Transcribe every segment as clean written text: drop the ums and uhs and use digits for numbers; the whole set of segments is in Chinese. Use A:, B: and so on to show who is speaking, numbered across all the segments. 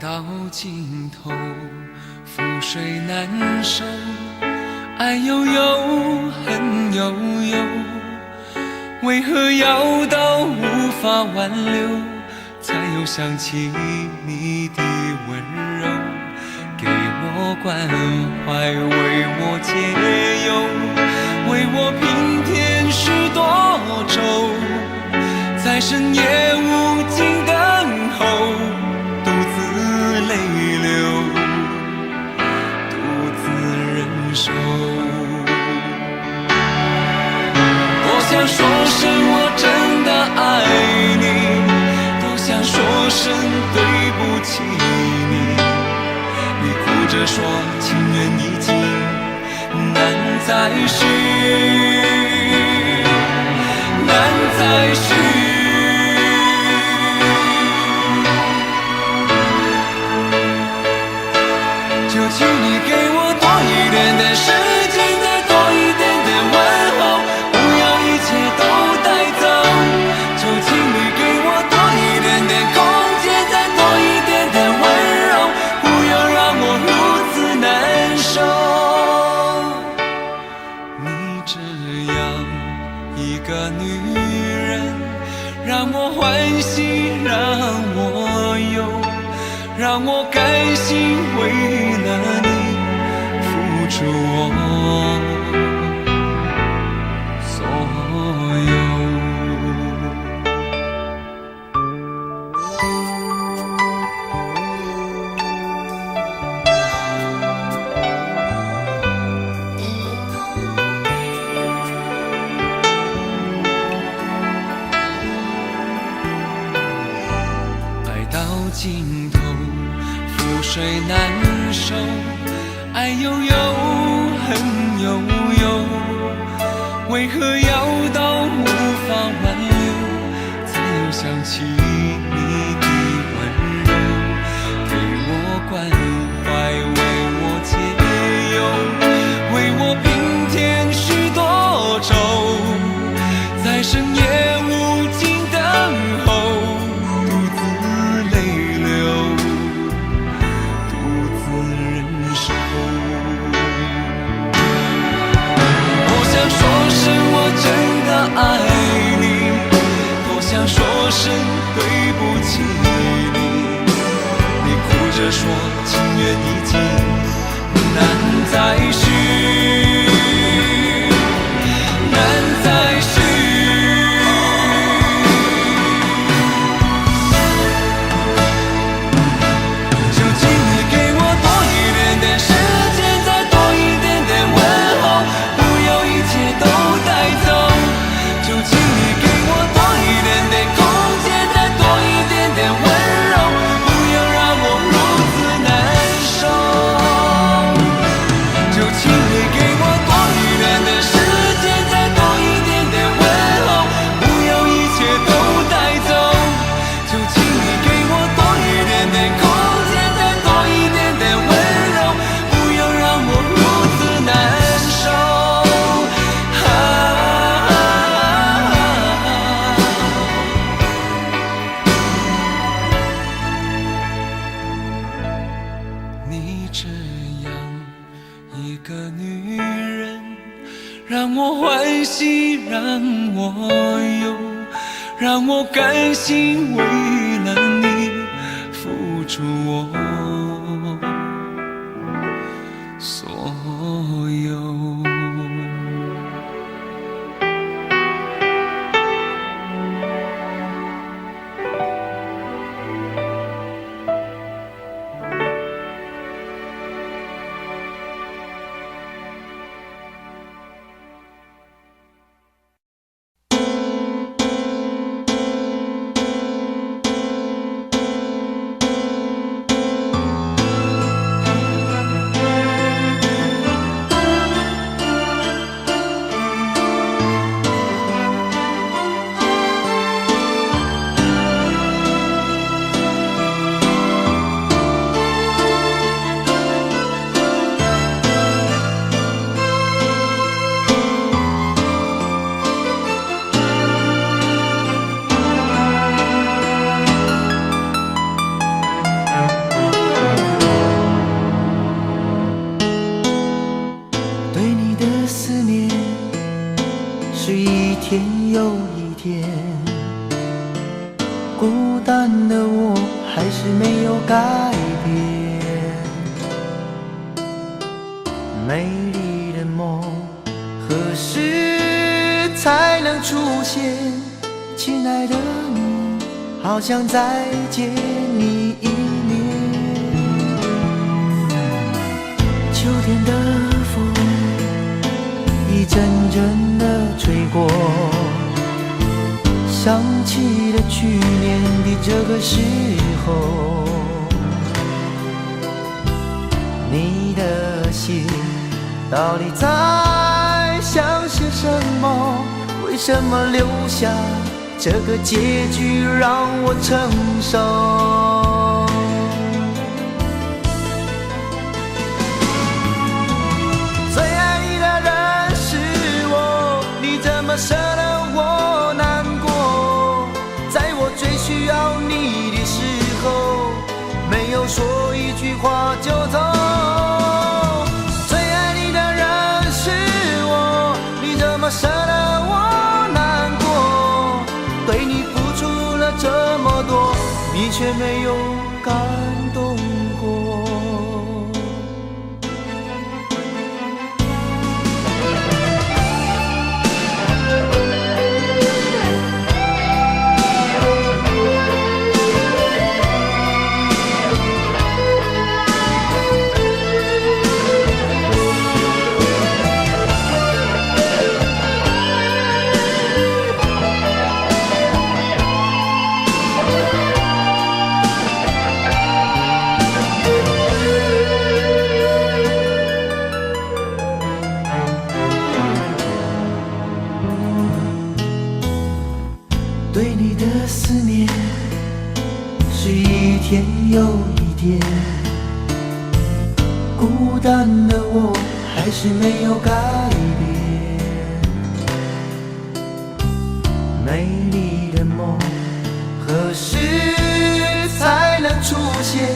A: 到尽头，覆水难收，爱悠悠，恨悠悠，为何要到无法挽留，才又想起你的温柔，给我关怀，为我解忧，为我平添许多愁，在深夜无尽等候，独自泪流，独自忍受。多想说声我真的爱你，多想说声对不起你，你哭着说情缘已尽，难再续，难再续。就请你给我多一点点时间，再多一点点问候，不要一切都带走。就请你给我多一点点空间，再多一点点温柔，不要让我如此难受。你这样一个女人，让我欢喜，让我忧，让我甘心为了你付出我所有。爱到尽头，覆水难收，爱悠悠，恨悠悠，为何要到无法挽留，才又想起你的温柔，给我关怀，为我解忧，为我平添许多愁，在深夜无尽等候，独自泪流，独自忍受。多想说声我真的爱你，多想说声对不起你，你哭着说情缘已尽，难再续，难再续。就请你给我多一点点时间，再多一点点问候，不要一切都带走。就请你给我多一点点空间，再多一点点温柔，不要让我如此难受。就请你给我多一点点时间，再多一点点问候，不要一切都带走。就请你给我多一点点空间，再多一点点温柔，不要让我如此难受。你这样一个女人，让我欢喜，让我忧，让我甘心为了你付出我所有。
B: 的我还是没有改变。美丽的梦何时才能出现？亲爱的你，好想再见你一面。秋天的风一阵阵的吹过，想起了去年的这个时候，你的心到底在想些什么？为什么留下这个结局让我承受？最爱你的人是我，你怎么舍得我难过？在我最需要你的时候，没有说一句话就走。最爱你的人是我，你怎么舍得我难过？对你付出了这么多，你却没有感动过。对你的思念是一天又一天，孤单的我还是没有改变。美丽的梦何时才能出现？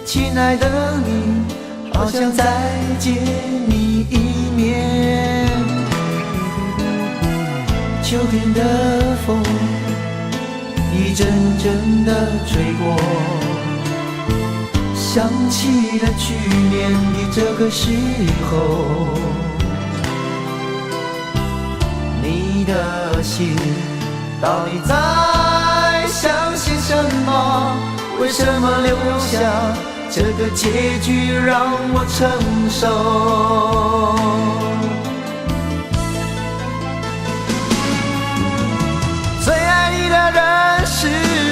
B: 亲爱的你，好想再见你一面。秋天的风一阵阵的吹过，想起了去年的这个时候，你的心到底在想些什么？为什么留下这个结局让我承受？最爱你的人是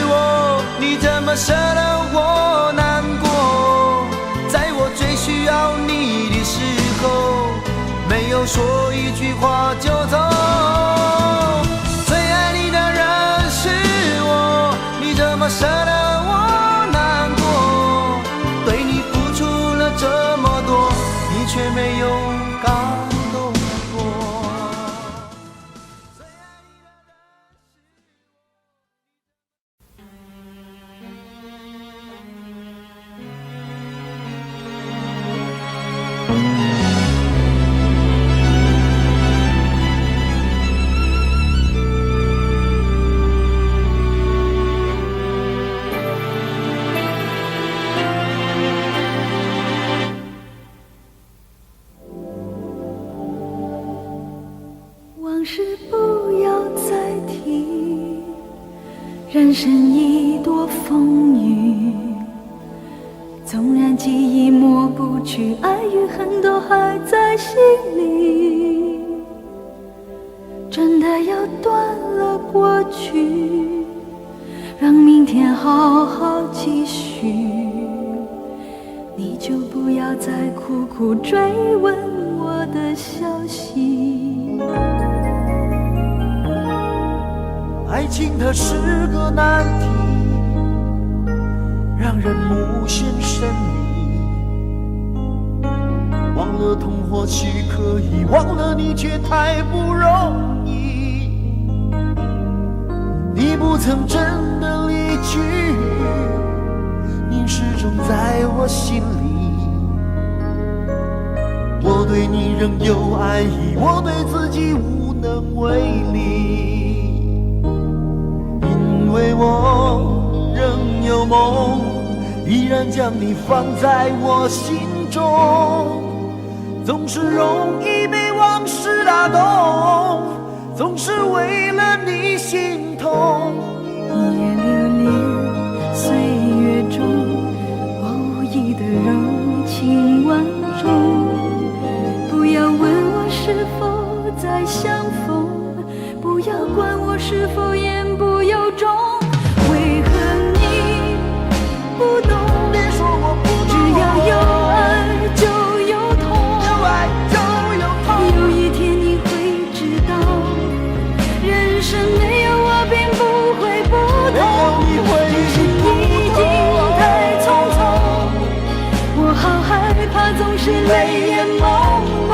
B: 我，你怎么舍得我难过？在我最需要你的时候，没有说一句话就走。最爱你的人是我，你怎么舍得我难过？对你付出了这么多，你却没有感动过。
C: 往事不要再提，人生已多风雨，纵然记忆抹不去，爱与恨都还在心里。真的要断了过去，让明天好好继续，你就不要再苦苦追问我的消息。
B: 爱情它是个难题，让人无限神秘。忘了痛或许可以，忘了你却太不容易。你不曾真的离去，你始终在我心里。我对你仍有爱意，我对自己无能为力。因为我仍依然将你放在我心中，总是容易被往事打动，总是为了你心痛。
C: 一夜流连岁月中，我无意的柔情万种。不要问我是否再相逢，不要管我是否言不由衷。为何你不懂？
B: 别说我不懂，
C: 只要有爱就有痛，
B: 有爱就有痛。
C: 有一天你会知道，人生没有我并不会不同。人生已经太匆匆，我好害怕总是泪眼朦胧。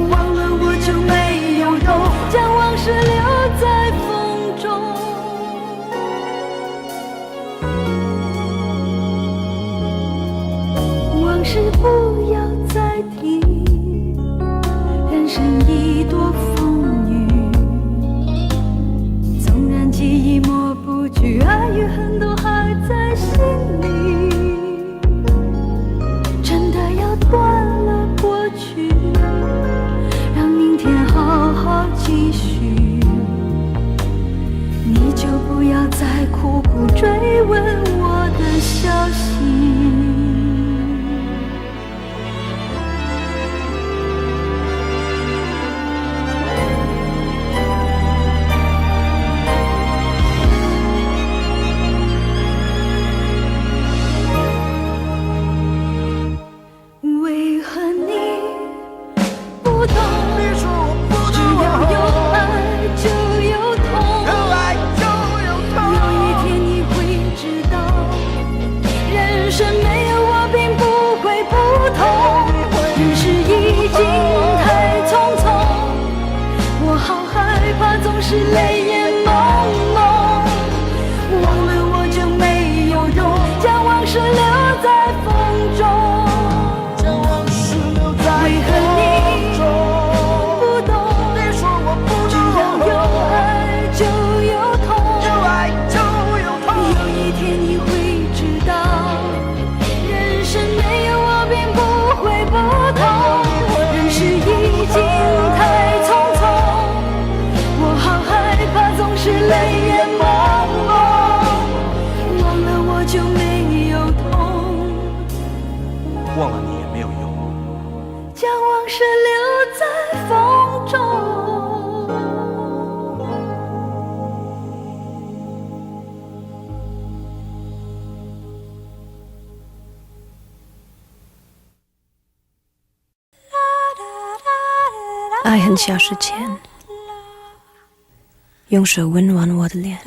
C: 忘了我就没有用，将往事留在风中。往事不要再提，人生已多风雨。纵然记忆抹不去，爱与恨都还在心里。真的要断了过去，让明天好好继续。你就不要再苦苦追问我的消息。为何你不懂？
B: 别说我不
C: 只
B: 懂，
C: 要有爱就有痛。
B: 有爱就有痛。
C: 有一天你会知道，人生没有我并不会不同。人世已经太匆匆，我好害怕总是泪眼朦胧。忘了我就没有用，将往事留在风中。
B: 将往事留在
C: 为何你
B: 风中。
C: 不懂？
B: 别说我不
C: 只
B: 懂，
C: 要有爱就有痛。
B: 有爱就有痛。
C: 有一天你会知道，人生没有我并不会不同。人世已经太匆匆，我好害怕总是泪眼朦胧。忘了我就没有痛，
B: 忘了你也没有用。
C: 将往事留在风中。
D: 爱很消失前，用手温暖我的脸，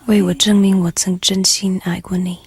D: 为我证明我曾真心爱过你。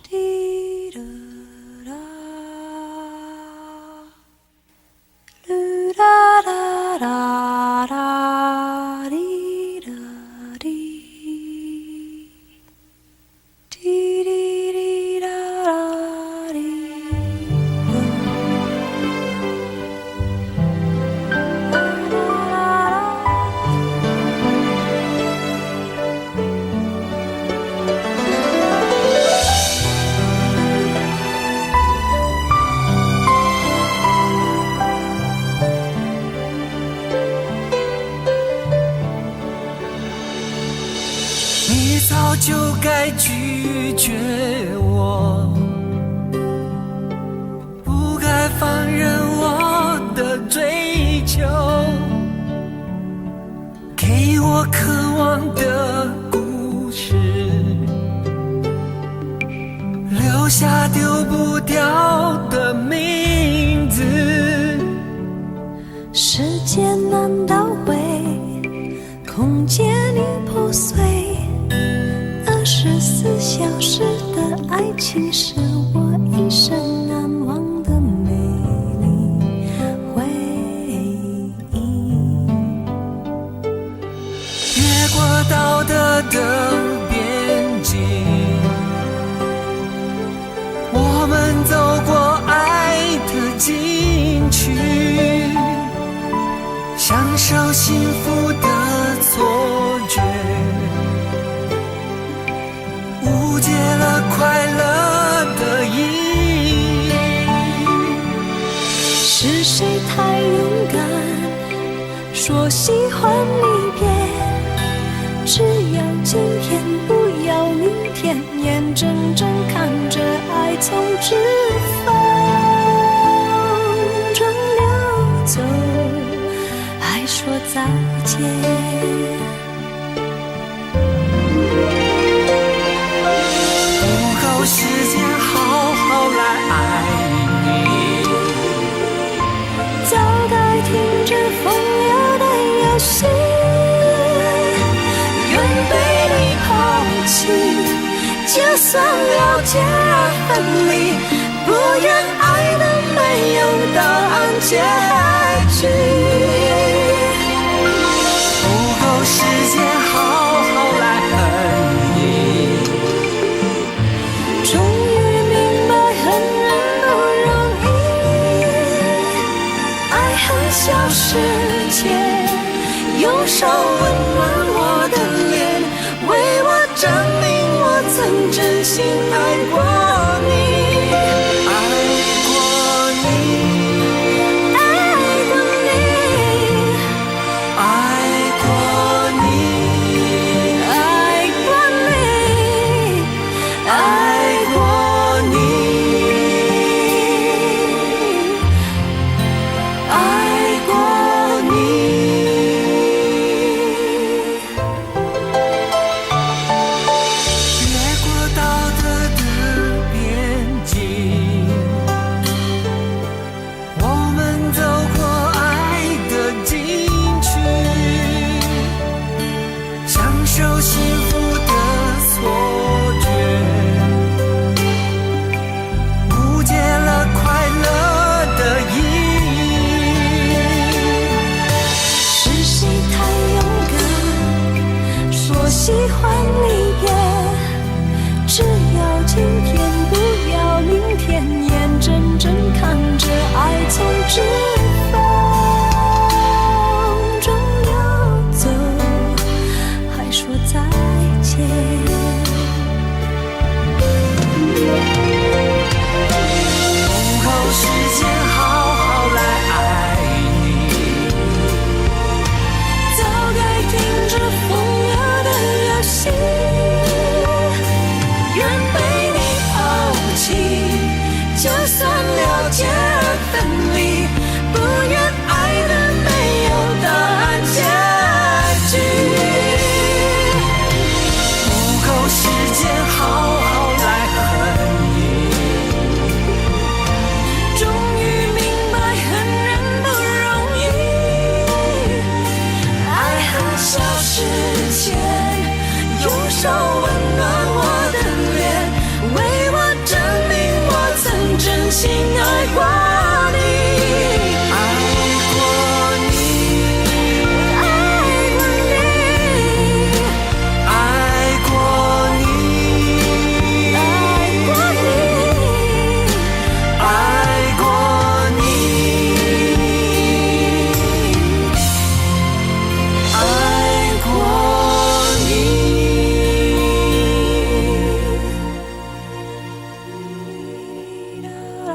A: 你早就该拒绝我，不该放任我的追求，给我渴望的故事，留下丢不掉的名字。
D: 时间难倒回，空间已破碎，24小时的爱情是我一生难忘的美丽回忆。
A: 越过道德的边境，我们走过爱的禁区，享受幸福的错觉，
D: 说喜欢离别，只要今天不要明天，眼睁睁看着爱从指缝中流走，还说再见。
B: 午后时间好好来爱你，
D: 早该停止风流的游戏，愿被你抛弃，就算了解而分离，不愿爱的没有答案结局。
B: 午后时间好好来恨你，
D: 终于明白恨人不容易，爱恨消失前，用手温暖我的脸，为我证明我曾真心爱过你。喜欢离别，只要今天不要明天，眼睁睁看着爱从指缝中流走，还说再见。
B: 午后时间好好来爱你，
D: 早该停止风流的游戏，愿被你抛弃，就算了解而分离，不愿爱的没有答案结局。
B: 午后时间好好来恨你，
D: 终于明白恨人不容易，爱恨消失前，用手温暖我的脸，为我证明我曾真心爱过你。
B: 爱过你，
D: 爱过你，
B: 爱过你，
D: 爱过你，
B: 爱过你，爱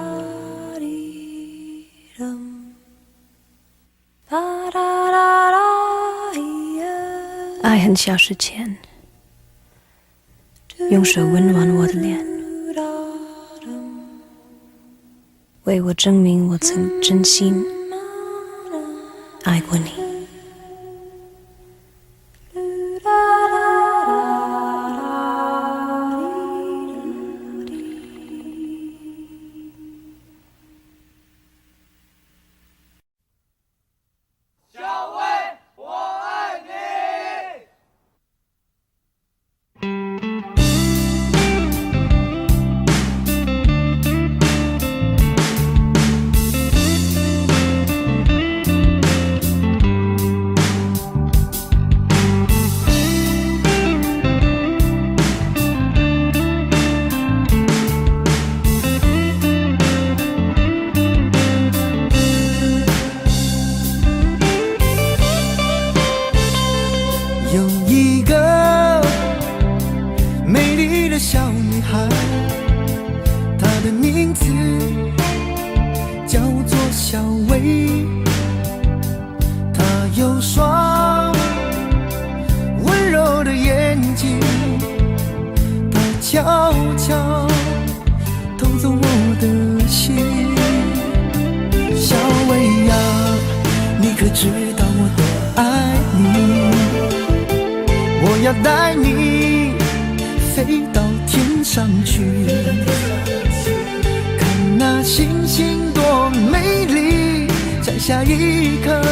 B: 过
D: 爱恨消失前，用手温暖我的脸，为我证明我曾真心爱过你。
B: 有一个美丽的小女孩，她的名字叫做小薇。她有双温柔的眼睛，它悄悄偷走我的心。小薇呀，你可知道我多爱你？我要带你飞到天上去，看那星星多美丽，摘下一颗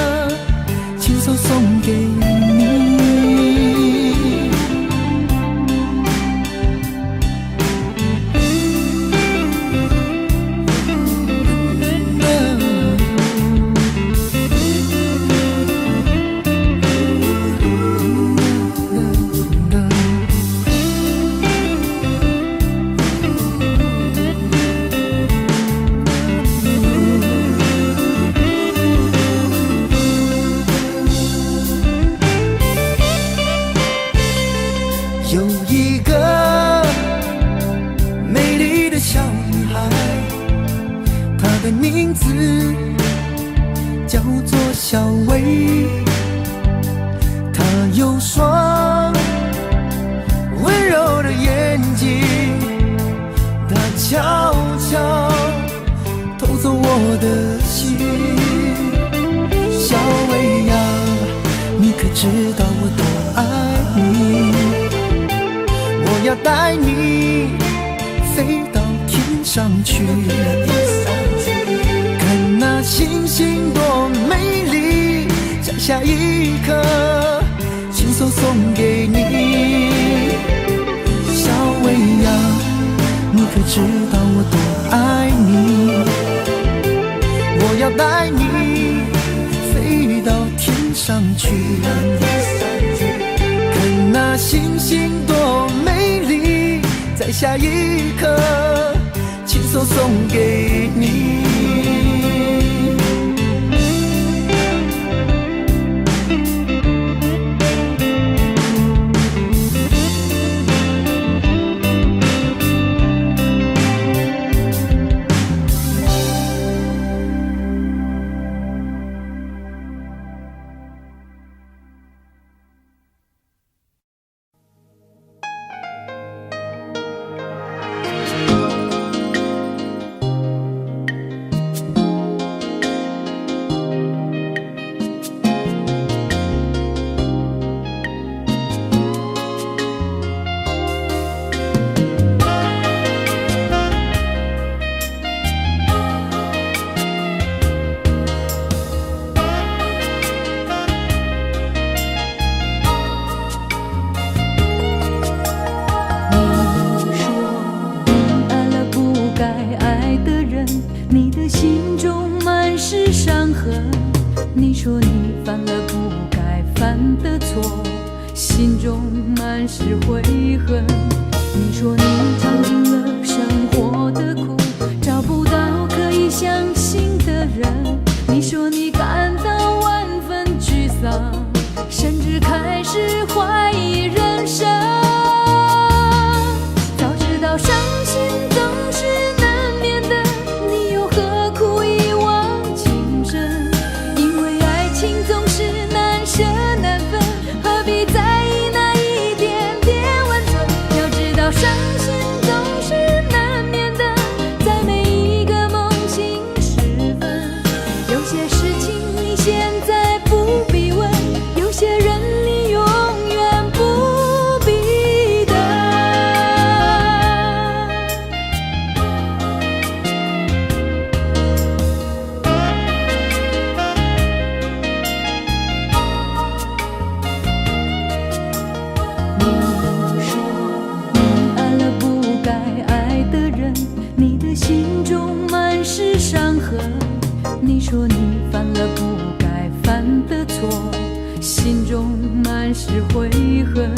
B: 亲手送给你。有一个美丽的小女孩，她的名字叫做小薇。她有双温柔的眼睛，她悄悄偷走我的心。小薇呀，你可知道我多爱你？我要带你飞到天上去，看那星星多美丽，摘下一颗亲手送给你。小薇呀，你可知道我多爱你？我要带你飞到天上去，看那星星多美丽，摘下一颗亲手送给你。
D: 你说你犯了不该犯的错，心中满是悔恨。你说你尝尽了生活的苦，找不到可以相信的人。你说你感到万分沮丧，甚至开始怀疑人生。早知道伤心总是难免的，你又何苦一往情深？因为爱情总是难舍难分，何必在意那一点点温存？要知道伤心总是难免的，在每一个梦醒时分。有些事情你现在不必问，有些人你永远不必等。你说你爱了不该爱的人，你的心中满是伤痕。你说你犯了不该犯的错，心中满是悔恨。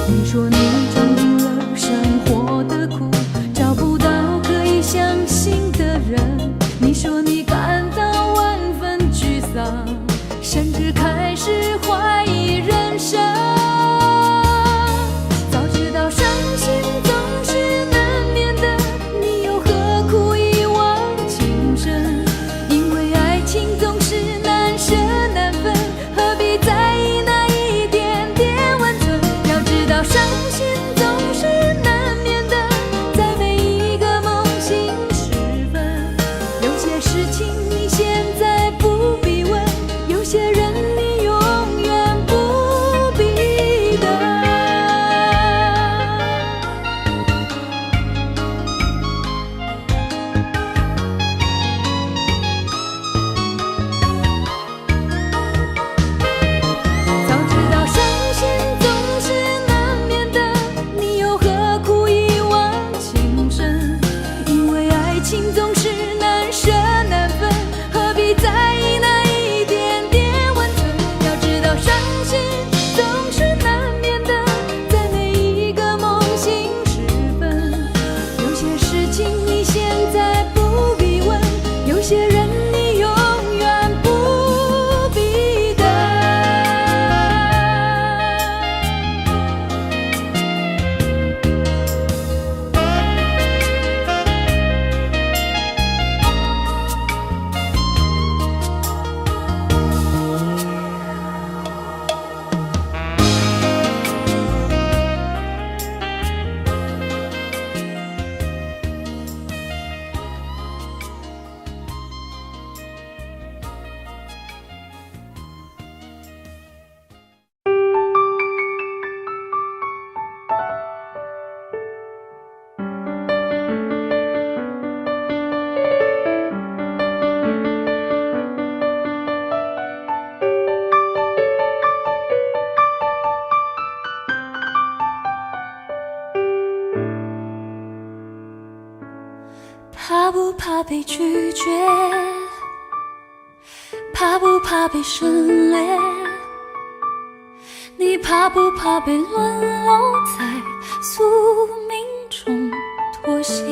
D: 你说你尝尽了生活的苦，找不到可以相信的人。你说你感到万分沮丧，甚至开始怀疑人生。早知道伤心总是难免的，你又何苦一往情深？因为爱情总是难舍难分，何必心总是难免的，在每一个梦醒时分。有些事情你现在不必问，有些人你永远不必等。早知道伤心总是难免的，你又何苦一往情深？因为爱情总是难舍难分，何必在意那一点点温存？要知道伤心总是难免的，在每一个梦醒时分。有些事情你现在不必问，有些人你永远不必等。怕不怕被拒绝？怕不怕被省略？你怕不怕被沦落在宿命中妥协？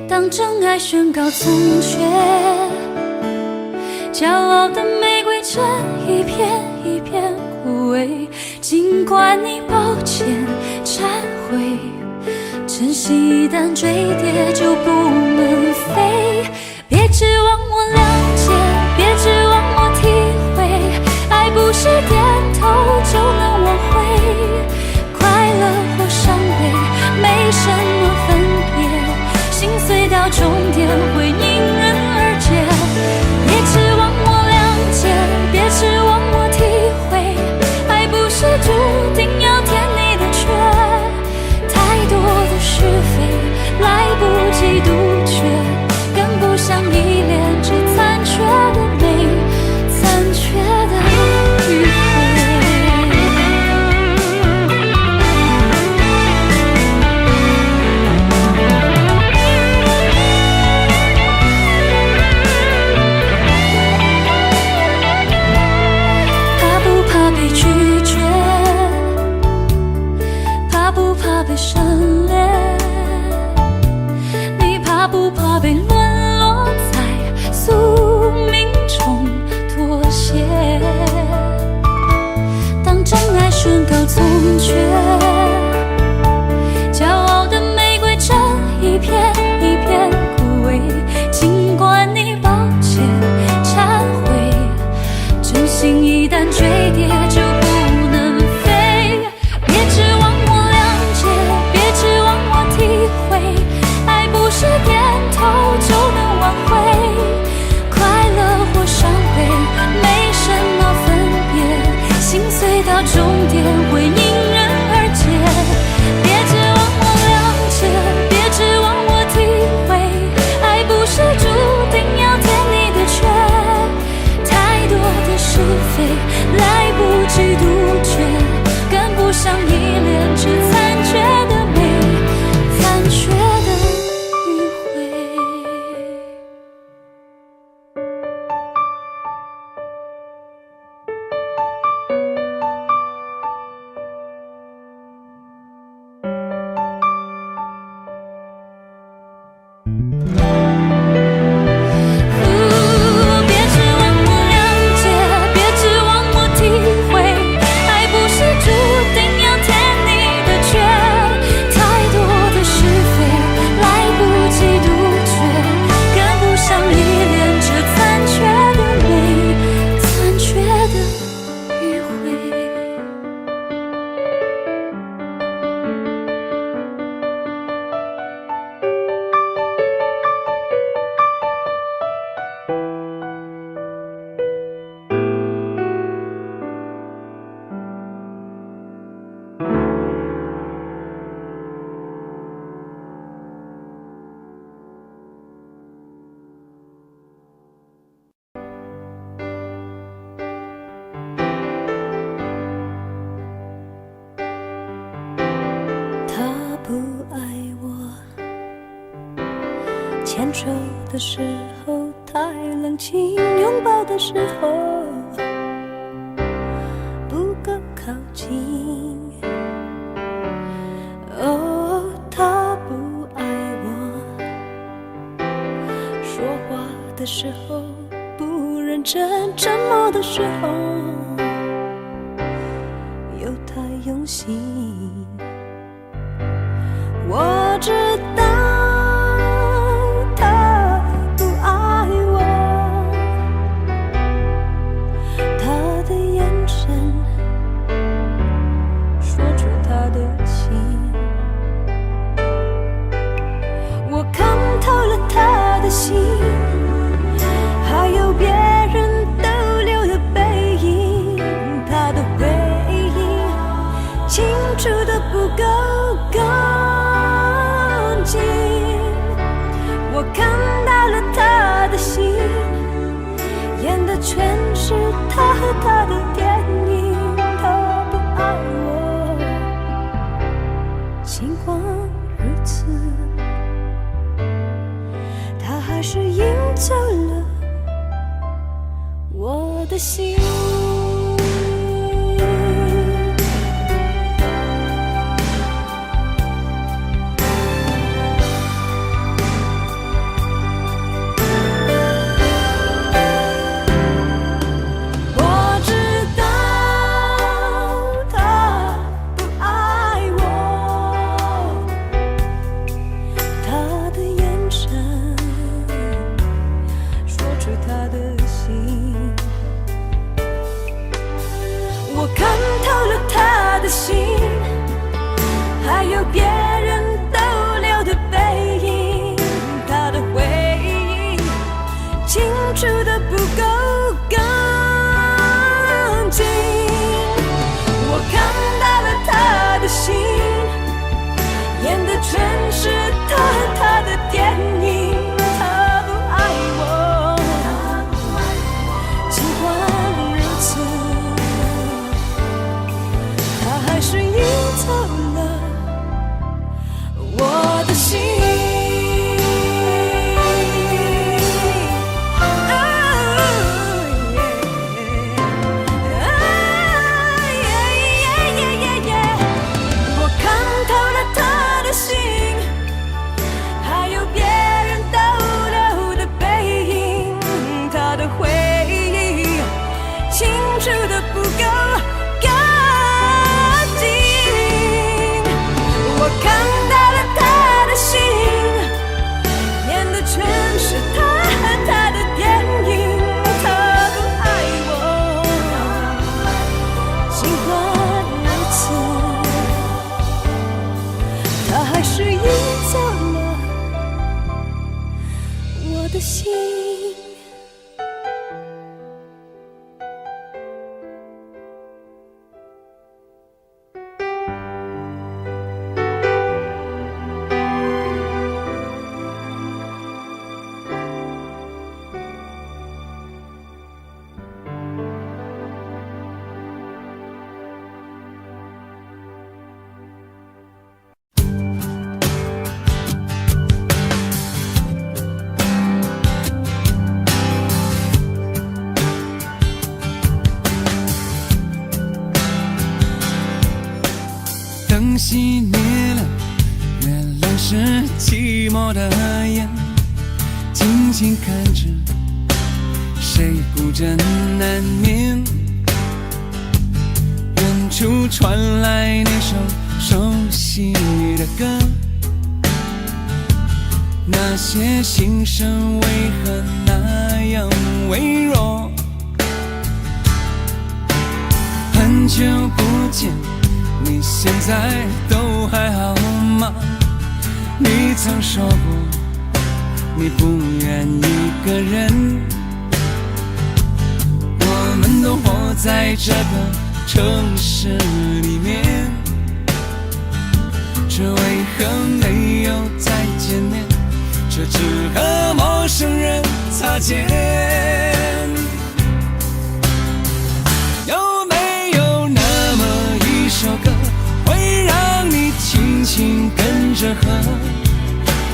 D: 当真爱宣告从缺，骄傲的玫瑰正一片一片枯萎。尽管你抱歉忏悔，真心一旦坠跌就不能飞。别指望我谅解，别指望我体会，爱不是点头就能挽回。快乐或伤悲没什么分别，心碎到终点会因人而解。别指望我谅解，别指望我体会，爱不是注定要填你的缺。太多的是非来不及杜绝，跟不上依恋这残缺的美，残缺的迂回。怕不怕被拒绝？怕不怕被省略？你怕不怕被沦落在宿命中妥协？当真爱宣告从缺，骄傲的玫瑰正一片一片枯萎。尽管你抱歉忏悔，真心一旦坠跌就不能飞。别指望我谅解，别指望我体会，爱不是点头就能挽回。快乐或伤悲没什么分别，心碎到终点会因人而手的时候太冷清，拥抱的时候不够靠近。哦，他不爱我，说话的时候不认真，沉默的时候又太用心。我知道他不爱我，他的眼神说出他的心。我看透了他的心，还有别人逗留的背影，他的回忆清楚的不够干净。我看到了他的心，演的全是他和他的电影。他不爱我，尽管如此，他还是赢走了我的心。我看透了他的心，还有别人逗留的背影，他的回忆清楚的不够干净。我看到了他的心，演的全是他和他的电影。他不爱我，尽管如此，还是赢走了我的心。我看透了他的心，还有别人逗留的背影，他的回忆清楚的不够干净。我看到了他的心，演的全是他和他的电影。他不爱我，尽管如此，他还是赢走了我的心。
A: 灯熄灭了，原来是寂寞的眼，静静看着谁孤枕难眠。远处传来那首熟悉的歌，那些心声为何那样微弱？很久不见，你现在都还好吗？你曾说过你不愿一个人，我们都活在这个城市里面，这为何没有再见面？这只和陌生人擦肩。有没有那么一首歌，会让你轻轻跟着和，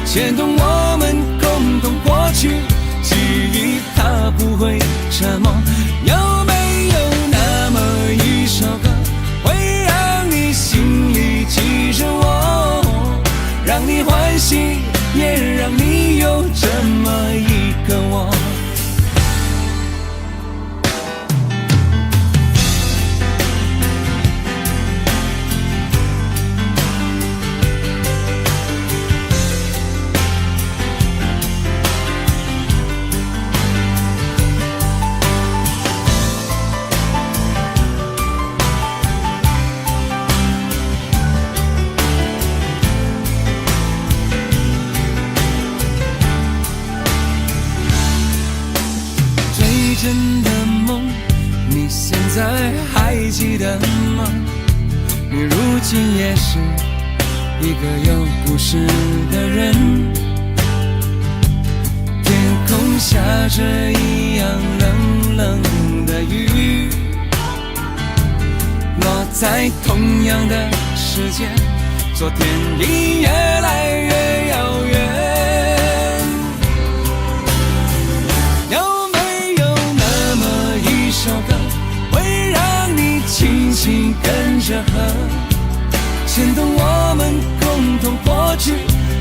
A: 牵动我们共同同过去，记忆它不会沉默。有没有那么一首歌，会让你心里记着我，让你欢喜，也让你有这么一个我。真的梦，你现在还记得吗？你如今也是一个有故事的人。天空下着一样冷冷的雨，落在同样的时间，昨天已越来越遥远。首歌会让你轻轻跟着和，牵动我们共同过去，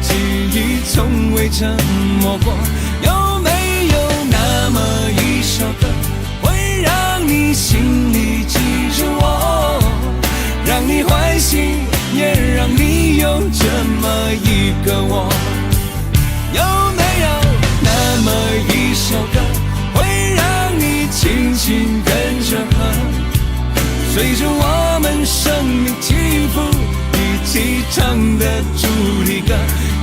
A: 记忆从未沉默过。有没有那么一首歌，会让你心里记着我，让你欢喜，也让你有这么一个我？有没有那么一首歌，轻轻跟着和，随着我们生命起伏，一起唱的主题歌？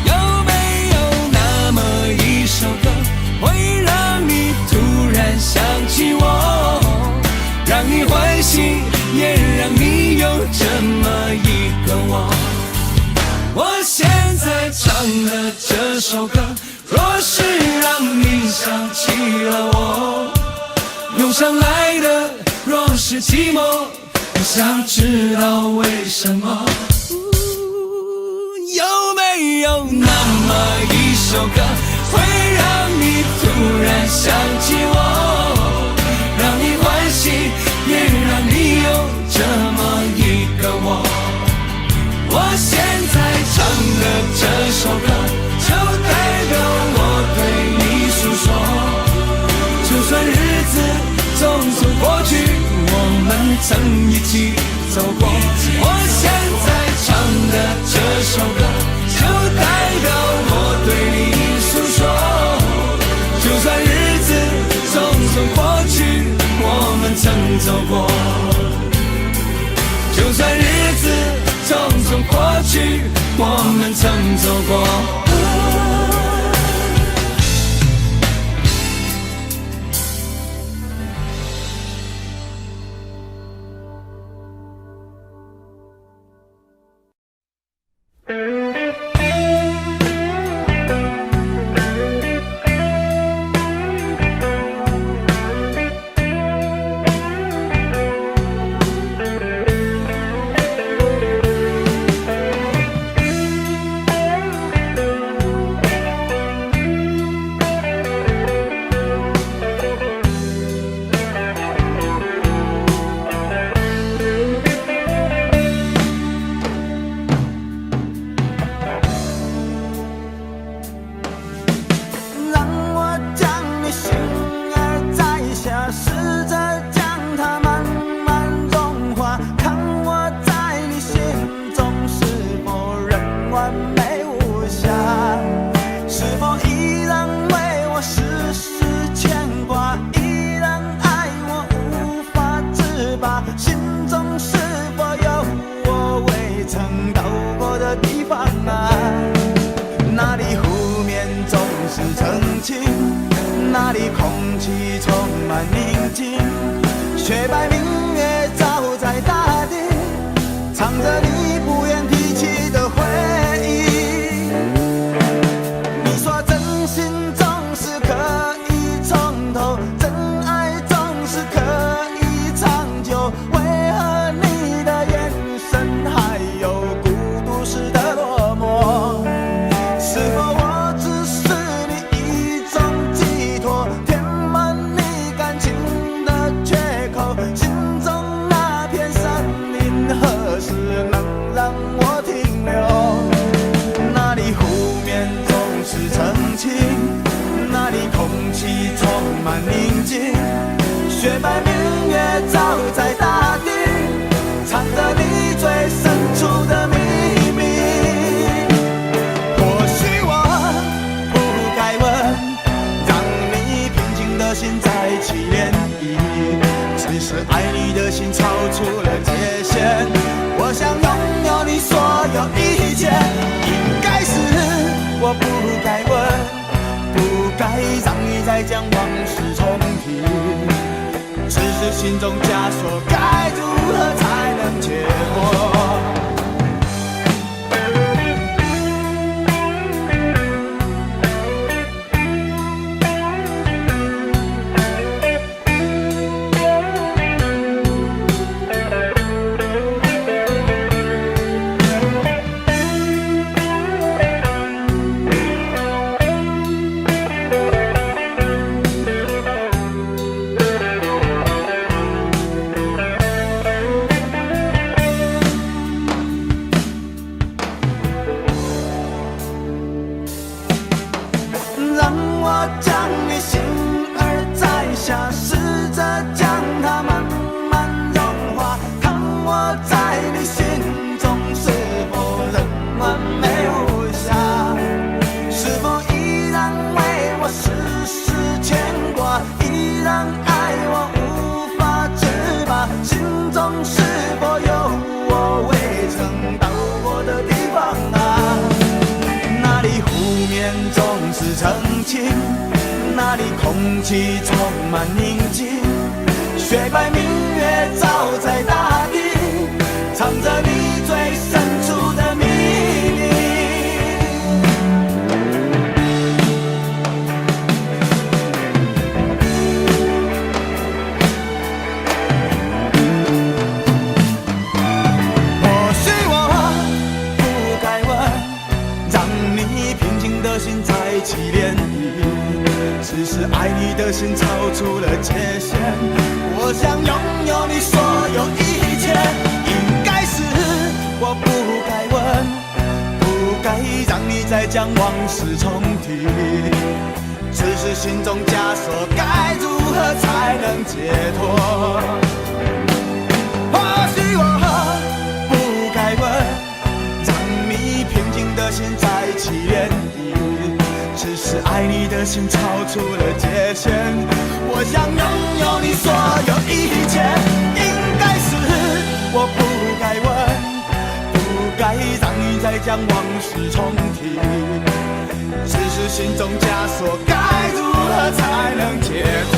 A: 有没有那么一首歌，会让你突然想起我，让你欢喜，也让你有这么一个我？我现在唱的这首歌，若是让你想起了我，涌上来的若是寂寞，我想知道为什么。有没有那么一首歌，会让你突然想起我，让你欢喜，也让你有这么一个我？我现在唱的这首歌，就代表我对你诉说，就算日子匆匆过去，我们曾一起走过。我现在唱的这首歌，就代表我对你诉说，就算日子匆匆过去，我们曾走过。就算日子匆匆过去，我们曾走过。
B: 那里空气充满宁静，雪白明月照在大地，唱着你不愿提起的回忆。你说真心总是可以从头，真爱总是可以长久，为何你的眼神还有孤独时的落寞？是否我只是你一心超出了界限。我想拥有你所有一切，应该是我不该问，不该让你再将往事重提。只是心中枷锁，该如何才能解脱？那里空气充满宁静，雪白明月照在大地，藏着你最深处的秘密。或许我不该问，让你平静的心再起涟漪。只是爱你的心超出了界限，我想拥有你所有一切，应该是我不该问，不该让你再将往事重提。只是心中枷锁，该如何才能解脱？或许我不该问，让你平静的心再起涟漪。只是爱你的心超出了界限，我想拥有你所有一切，应该是我不该问，不该让你再将往事重提。只是心中枷锁，该如何才能解脱？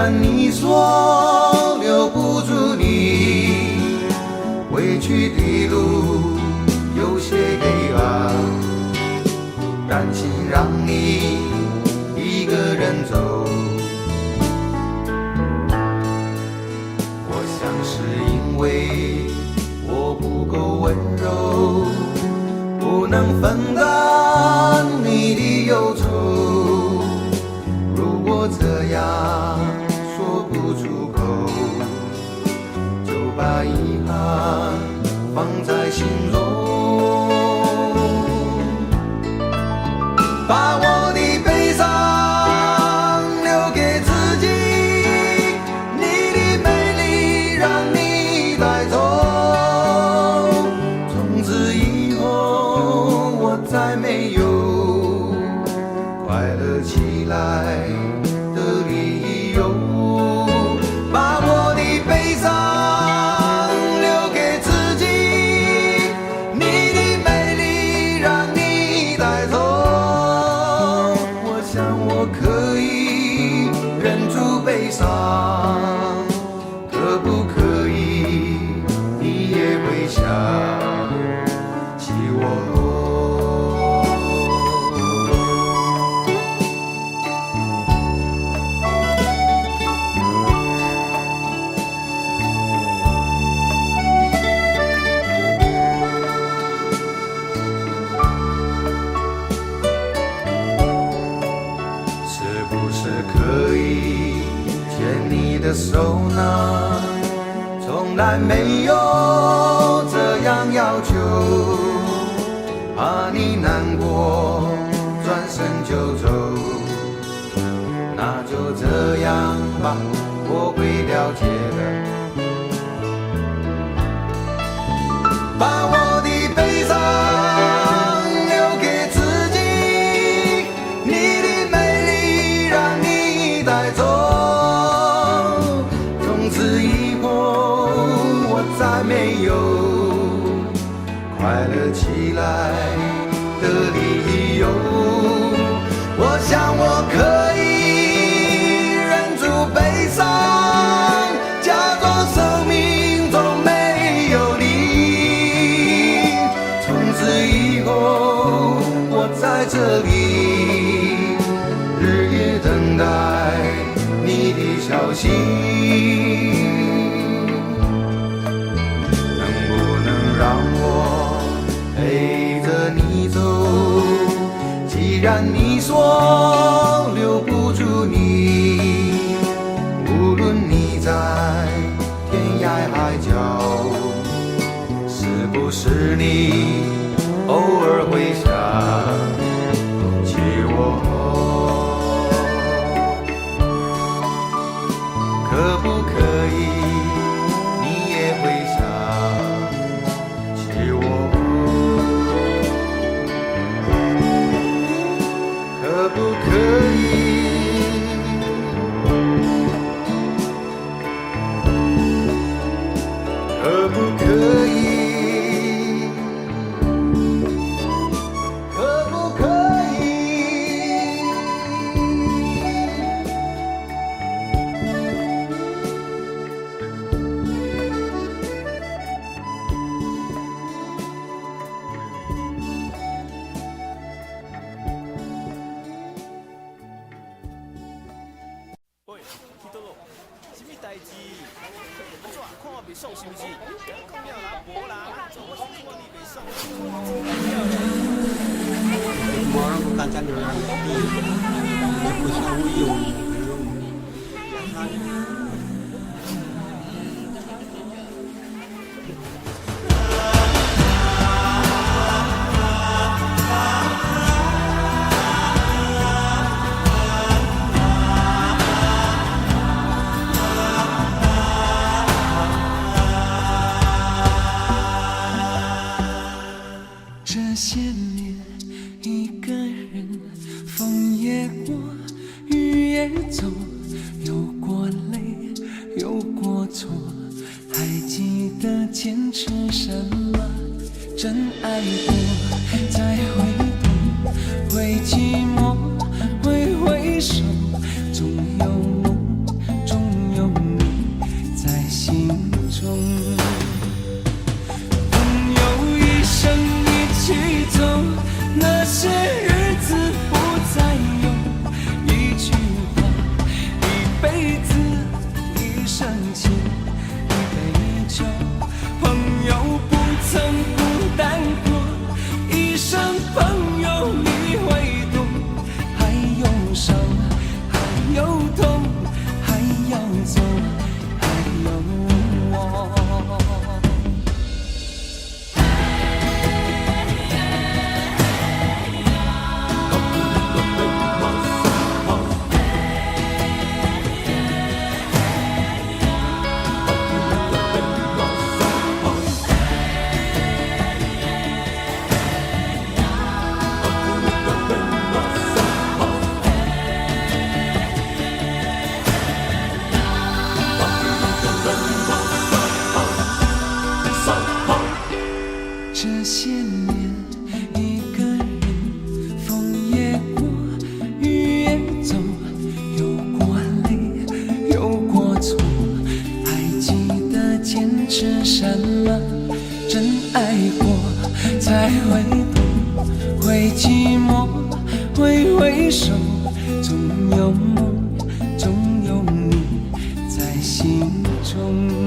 B: 你说留不住你，回去的路有些黑暗，担心让你一个人走。因为我不够温柔，不能分担你的忧愁。如果这样说不出口，就把遗憾放在心中，把我的悲伤留给自己，你的美丽让你带走。从此以后我再没有快乐起来的理由，把我的悲伤留给自己，你的美丽让你带走。我想我可以忍住悲伤，可不可以你也会想起我？是不是可以牵你的手呢？从来没有这样要求，怕你难过转身就走。那就这样吧，我会了解的。把我的悲伤留给自己，你的美丽让你带走。从此以后我再没有快乐起来的理由。我想我可以忍住悲伤，假装生命中没有你。从此以后我在这里日夜等待你的消息，能不能让我陪着你走？既然你说留不住你，无论你在天涯海角，是不是你偶尔会想起我？可不可以你也会想起我？可不可以？可不可以？可不可以？
E: 喂，去倒落？什么代志？安怎看我袂爽是不是？讲了啦，无啦，做我是看你袂爽。
F: Orang bukan orang di Kusawiyung.
A: 坚持什么？真爱过，再回头，会寂寞，会回首，总有梦，总有你在心中。朋友一生一起走，那些日子不再有。一句话，一辈子，一生情，一杯酒。这些年，一个人，风也过，雨也走，有过泪，有过错，还记得坚持什么？真爱过，才会懂，会寂寞，会回首，总有梦，总有你在心中。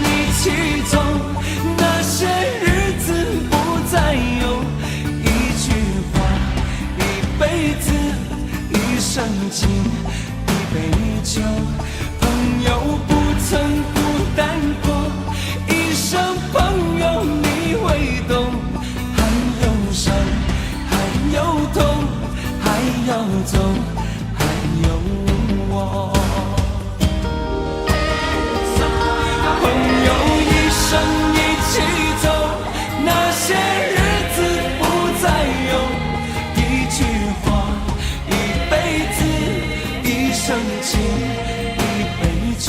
A: 一起走，那些日子不再有。一句话，一辈子，一生情，一杯酒。朋友不曾孤单过，一生朋友你会懂。还有伤，还有痛，还要走，还有我。一起走，那些日子不再有。一句话，一辈子，一生情，一杯酒。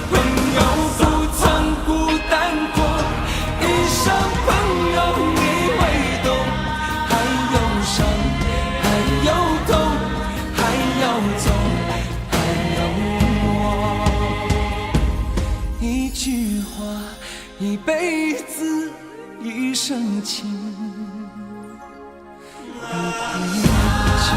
A: 朋友不曾孤单过，一生朋友你会懂。还有伤，还有痛，还要走，还有我。一句话，一辈子，一生情，一杯酒。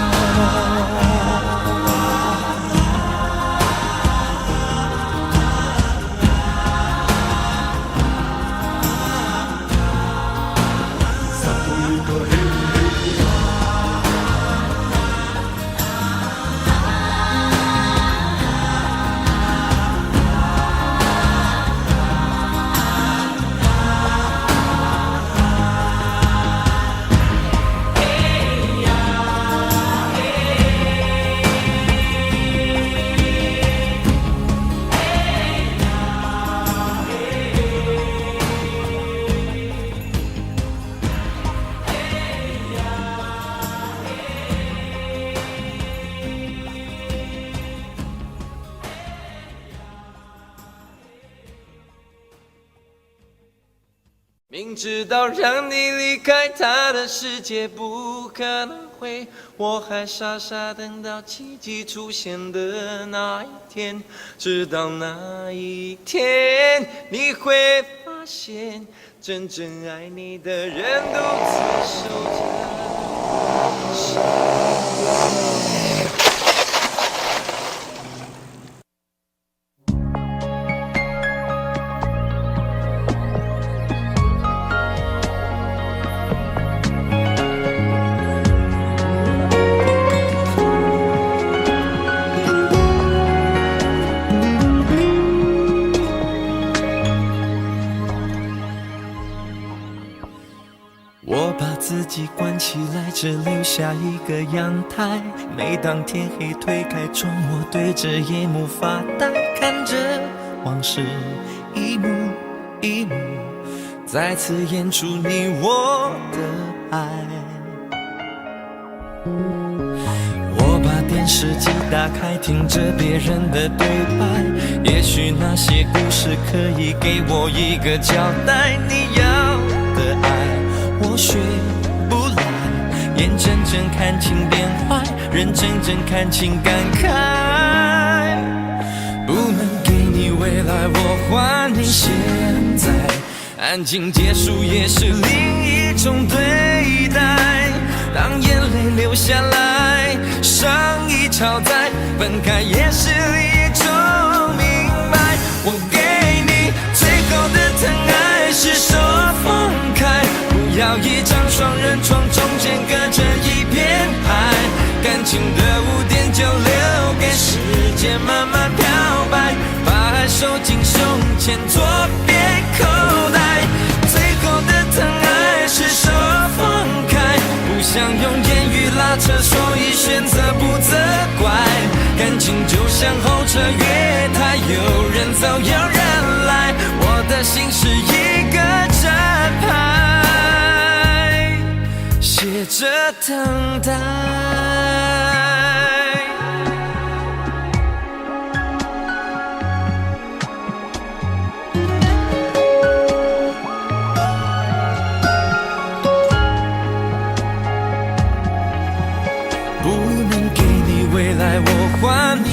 A: 明知道让你离开他的世界不可能会，我还傻傻等到奇迹出现的那一天。直到那一天，你会发现，真正爱你的人独自守着。
G: 自己关起来，只留下一个阳台。每当天黑推开窗，我对着夜幕发呆，看着往事一幕一幕，再次演出你我的爱。我把电视机打开，听着别人的对白，也许那些故事可以给我一个交代。你要的爱，我学不来，眼睁睁看情变坏，人睁睁看情感慨。不能给你未来，我还你现在。安静结束也是另一种对待。当眼泪流下来，伤已超载，分开也是一种明白。我给你最后的疼爱是手放开，不要一张双人床，中间隔着一片海。感情的污点就留给时间慢慢漂白，把爱收进胸前左边口袋。最后的疼爱是手放开，不想用言语拉扯，所以选择不责怪。感情就像候车月台，有人走有人来，我的心是一个站牌，写着等待。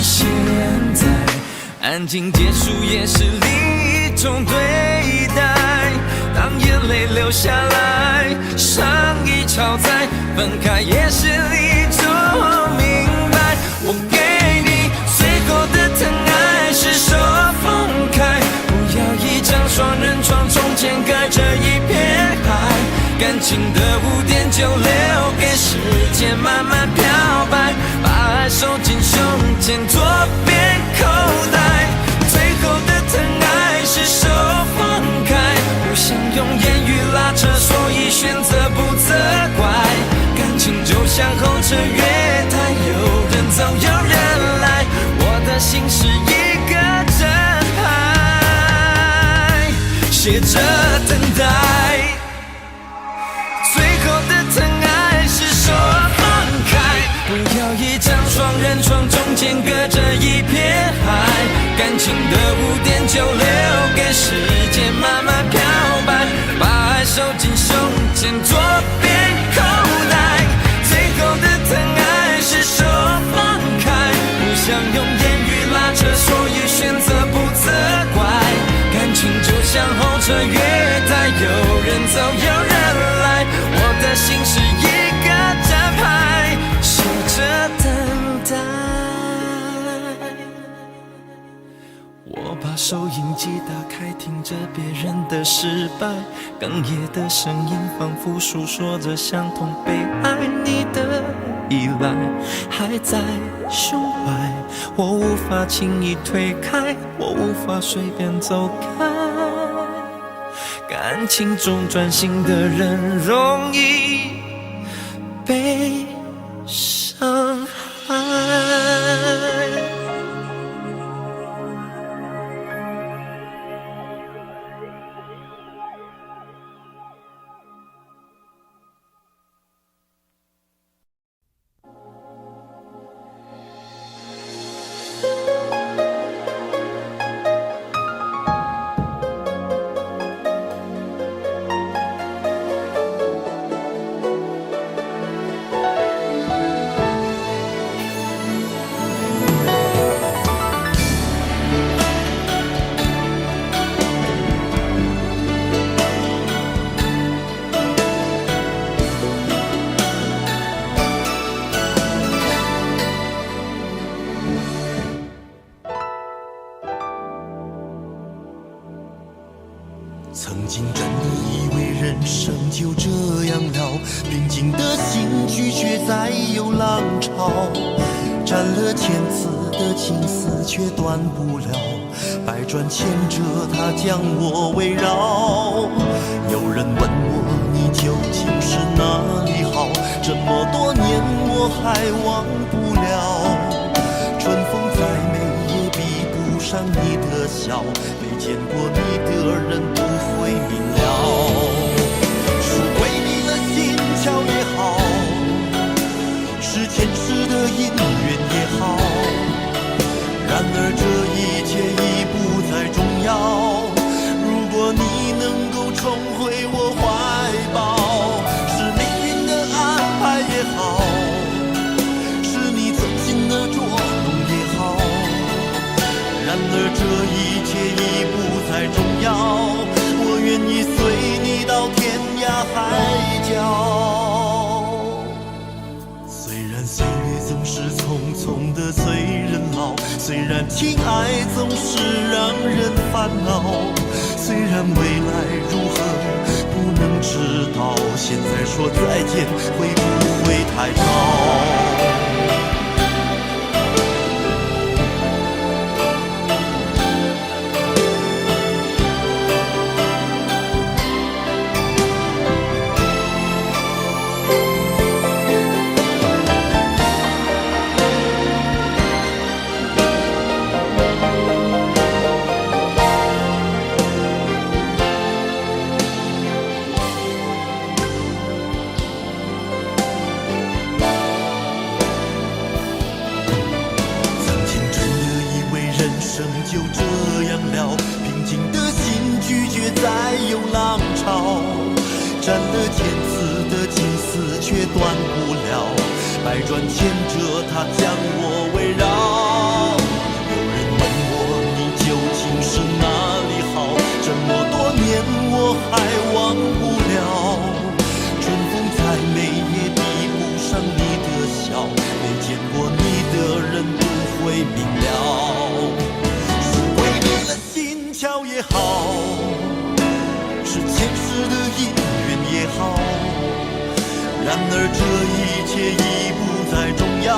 G: 现在安静结束也是另一种对待，当眼泪流下来，伤已超载，分开也是一种明白。我给你最后的疼爱是手放开，不要一张双人床，中间隔着一片海，感情的污点就留给时间慢慢漂白，把爱收进胸前左边口袋。最后的疼爱是手放开，不想用言语拉扯，所以选择不责怪。感情就像候车月台，有人走有人来，我的心是一个真爱，写着等待。最后的疼爱是手放开，不要一张双人床，中间隔着一片海，感情的污点就留给时间慢慢漂白，把爱收进胸前左边口袋。最后的疼爱是手放开，不想用言语拉扯，所以选择不责怪。感情就像候车月台，有人走有人来，我的心是一个站牌，写着等待。我把收音机打开，听着别人的失败，哽咽的声音仿佛诉说着相同被爱，你的依赖还在胸怀，我无法轻易推开，我无法随便走开。感情中专心的人容易被伤害。
B: 曾经真的以为人生就这样了，平静的心拒绝再有浪潮，斩了千次的情丝却断不了，百转千折它将我围绕。有人问我你究竟是哪里好，这么多年我还忘不了。春风再美也比不上你的笑，没见过你的人不会明了。是鬼迷了心窍也好，是前世的因缘也好，然而这一切已不再重要。如果你能够重回我怀抱，是命运的安排也好，是你存心的捉弄也好，然而这一切已不再重要。我愿意随你到天涯海角。虽然岁月总是匆匆的随人老，虽然情爱总是让人烦恼，虽然未来如何不能知道，现在说再见会不会太早？就这样了，平静的心拒绝再有浪潮，斩了千次的情丝却断不了，百转千折它将我围绕。
G: 年我还忘不了。春风再美也比不上你的笑，没见过你的人不会明了。是鬼迷了心窍也好，是前世的姻缘也好，然而这一切已不再重要。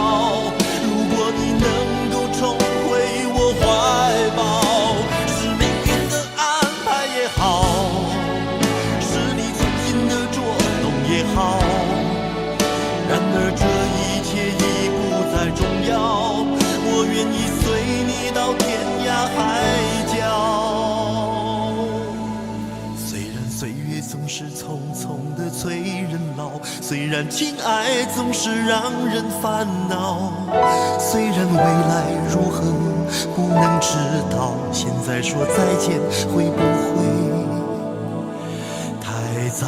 G: 如果你能够重回我怀抱，是命运的安排也好，是你存心的捉弄也好，然而这一切已不再重要。我愿意随你到天涯海角。虽然岁月总是匆匆的催人老，虽然情爱总是让人烦恼，虽然未来如何不能知道，现在说再见会不会太早？